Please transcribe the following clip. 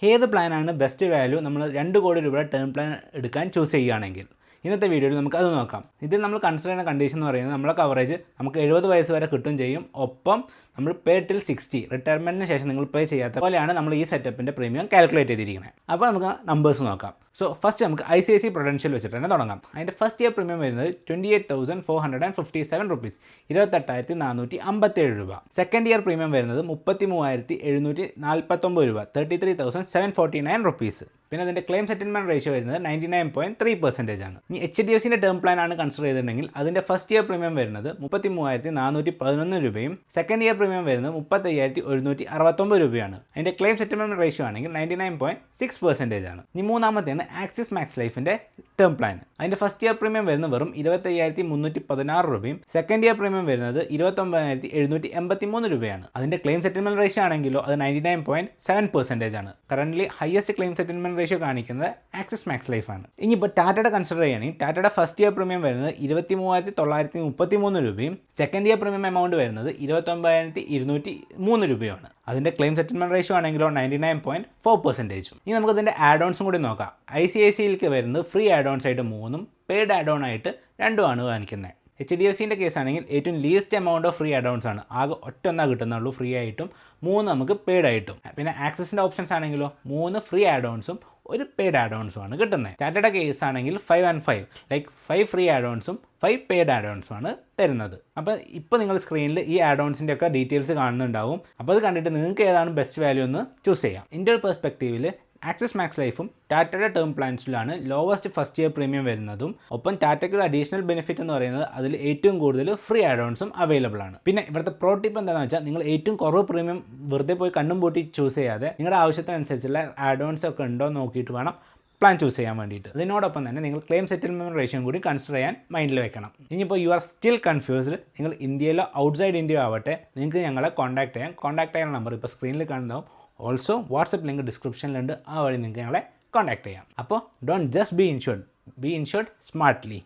ഏത് പ്ലാനാണ് best value നമ്മൾ 2 കോടി രൂപയുടെ ടേം പ്ലാൻ എടുക്കാൻ ചൂസ് ചെയ്യുകയാണെങ്കിൽ ഇന്നത്തെ വീഡിയോയിൽ നമുക്ക് അത് നോക്കാം. ഇതിൽ നമ്മൾ കൺസിഡർ ചെയ്യുന്ന കണ്ടീഷൻ എന്ന് പറയുന്നത് നമ്മളെ കവറേജ് നമുക്ക് 70 വയസ്സ് വരെ കിട്ടും ചെയ്യും. ഒപ്പം നമ്മൾ പേ ടിൽ 60 റിട്ടയർമെൻറ്റിന് ശേഷം നിങ്ങൾ പേ ചെയ്യാത്ത പോലെയാണ് നമ്മൾ ഈ സെറ്റപ്പിൻ്റെ പ്രീമിയം കാൽക്കുലേറ്റ് ചെയ്തിരിക്കുന്നത്. അപ്പോൾ നമുക്ക് നമ്പേഴ്സ് നോക്കാം. സോ ഫസ്റ്റ് നമുക്ക് ICICI Prudential വെച്ചിട്ട് തന്നെ തുടങ്ങാം. അതിൻ്റെ ഫസ്റ്റ് ഇയർ പ്രീമിയം വരുന്നത് 28,457 റുപ്പീസ്, 28,457 രൂപ. സെക്കൻഡ് ഇയർ പ്രീമിയം വരുന്നത് 33,749 രൂപ, 33,749 റുപ്പീസ്. പിന്നെ അതിൻ്റെ ക്ലെയിം സെറ്റിൽമെൻറ്റ് റേഷ്യോ വരുന്നത് 99.3% ആണ്. ഇനി HDFCൻ്റെ ടേം പ്ലാൻ ആണ് കൺസിഡർ ചെയ്തിട്ടുണ്ടെങ്കിൽ അതിൻ്റെ ഫസ്റ്റ് ഇയർ പ്രീമിയം വരുന്നത് 33,411 രൂപയും സെക്കൻഡ് ഇയർ പ്രീമിയം വരുന്നത് 35,169 രൂപയാണ്. അതിൻ്റെ ക്ലെയിം സെറ്റിൽമെൻറ്റ് റേഷ്യോ ആണെങ്കിൽ 99.6% ആണ്. ഇനി മൂന്നാമത്തെയാണ് ആക്സിസ് മാക്സ് ലൈഫിൻ്റെ ടേം പ്ലാൻ. അതിൻ്റെ ഫസ്റ്റ് ഇയർ പ്രീമിയം വരുന്നത് വെറും 25,316 രൂപയും സെക്കൻഡ് ഇയർ പ്രീമിയം വരുന്നത് 29,783 രൂപയാണ്. അതിൻ്റെ ക്ലെയിം സെറ്റിൽമെൻറ്റ് റേഷ്യോ ആണെങ്കിലോ അത് 99.7% ആണ്. Currently highest claim settlement ratio കാണിക്കുന്നത് ആക്സിസ് മാക്സ് ലൈഫ് ആണ്. ഇനിയിപ്പോൾ ടാറ്റയുടെ കൺസിഡർ ചെയ്യുകയാണെങ്കിൽ ടാറ്റയുടെ ഫസ്റ്റ് ഇയർ പ്രീമിയം വരുന്നത് 23,933 രൂപയും സെക്കൻഡ് ഇയർ പ്രീമിയം എമൗണ്ട് വരുന്നത് 29,203 രൂപയാണ്. അതിൻ്റെ ക്ലെയിം സെറ്റിൽമെൻറ്റ് റേഷ്യോ ആണെങ്കിലോ 99.4%. ഇനി നമുക്ക് ഇതിൻ്റെ ആഡ് ഓൺസും കൂടി നോക്കാം. ICICIയിലേക്ക് വരുന്നത് ഫ്രീ ആഡ് ഓൺസ് ആയിട്ട് 3ഉം പെയ്ഡ് ആഡ് ഓൺ ആയിട്ട് 2 ആണ് കാണിക്കുന്നത്. HDFCൻ്റെ കേസ് ആണെങ്കിൽ ഏറ്റവും least amount of free add ons ആണ്. ആകെ ഒറ്റൊന്നാ കിട്ടുന്നുള്ളൂ ഫ്രീ ആയിട്ടും, 3 നമുക്ക് പെയ്ഡ് ആയിട്ടും. പിന്നെ ആക്സിസിൻ്റെ ഓപ്ഷൻസ് ആണെങ്കിലോ 3 ഫ്രീ ആഡ് ഓൺസും 1 പെയ്ഡ് ആഡ് ഓൺസും ആണ് കിട്ടുന്നത്. ടാറ്റയുടെ കേസ് ആണെങ്കിൽ 5 and 5 ലൈക്ക് 5 ഫ്രീ ആഡ് ഓൺസും 5 പെയ്ഡ് ആഡ് ഓൺസും ആണ് തരുന്നത്. അപ്പോൾ ഇപ്പോൾ നിങ്ങൾ സ്ക്രീനിൽ ഈ ആഡ് ഓൺസിൻ്റെ ഒക്കെ ഡീറ്റെയിൽസ് കാണുന്നുണ്ടാവും. അപ്പോൾ അത് കണ്ടിട്ട് നിങ്ങൾക്ക് ഏതാണ് ബെസ്റ്റ് വാല്യൂ എന്ന് ചൂസ് ചെയ്യാം. എൻ്റെ ഒരു പെർസ്പെക്റ്റീവിൽ ആക്സിസ് മാക്സ് ലൈഫും ടാറ്റയുടെ ടേം പ്ലാൻസിലാണ് ലോവസ്റ്റ് ഫസ്റ്റ് ഇയർ പ്രീമിയം വരുന്നതും. ഒപ്പം ടാറ്റയ്ക്ക് അഡീഷണൽ ബെനിഫിറ്റ് എന്ന് പറയുന്നത് അതിൽ ഏറ്റവും കൂടുതൽ ഫ്രീ ആഡ് ഓൺസും അവൈലബിൾ ആണ്. പിന്നെ ഇവിടുത്തെ പ്രോ ടിപ്പ് എന്താണെന്ന് വെച്ചാൽ നിങ്ങൾ ഏറ്റവും കുറവ് പ്രീമിയം വെറുതെ പോയി കണ്ണും പൂട്ടി ചൂസ് ചെയ്യാതെ നിങ്ങളുടെ ആവശ്യത്തിനനുസരിച്ചുള്ള ആഡ് ഓൺസ് ഒക്കെ ഉണ്ടോ നോക്കിയിട്ട് വേണം പ്ലാൻ ചൂസ് ചെയ്യാൻ വേണ്ടിയിട്ട്. അതിനോടൊപ്പം തന്നെ നിങ്ങൾ ക്ലെയിം സെറ്റിൽമെൻറ്റ് റേഷ്യോ കൂടി കൺസിഡർ ചെയ്യാൻ മൈൻഡിൽ വെക്കണം. ഇനിയിപ്പോൾ യു ആർ സ്റ്റിൽ കൺഫ്യൂസ്ഡ്, നിങ്ങൾ ഇന്ത്യയിലോ ഔട്ട്സൈഡ് ഇന്ത്യയോ ആവട്ടെ, നിങ്ങൾക്ക് ഞങ്ങളെ കോൺടാക്ട് ചെയ്യാം. കോൺടാക്ട് ചെയ്യാൻ നമ്പർ ഇപ്പോൾ സ്ക്രീനിൽ കാണുന്നതാവും. ഓൾസോ വാട്സപ്പ് ലിങ്ക് ഡിസ്ക്രിപ്ഷനിലുണ്ട്. ആ വഴി നിങ്ങൾക്ക് ഞങ്ങളെ കോൺടാക്ട് ചെയ്യാം. അപ്പോൾ don't just be insured smartly.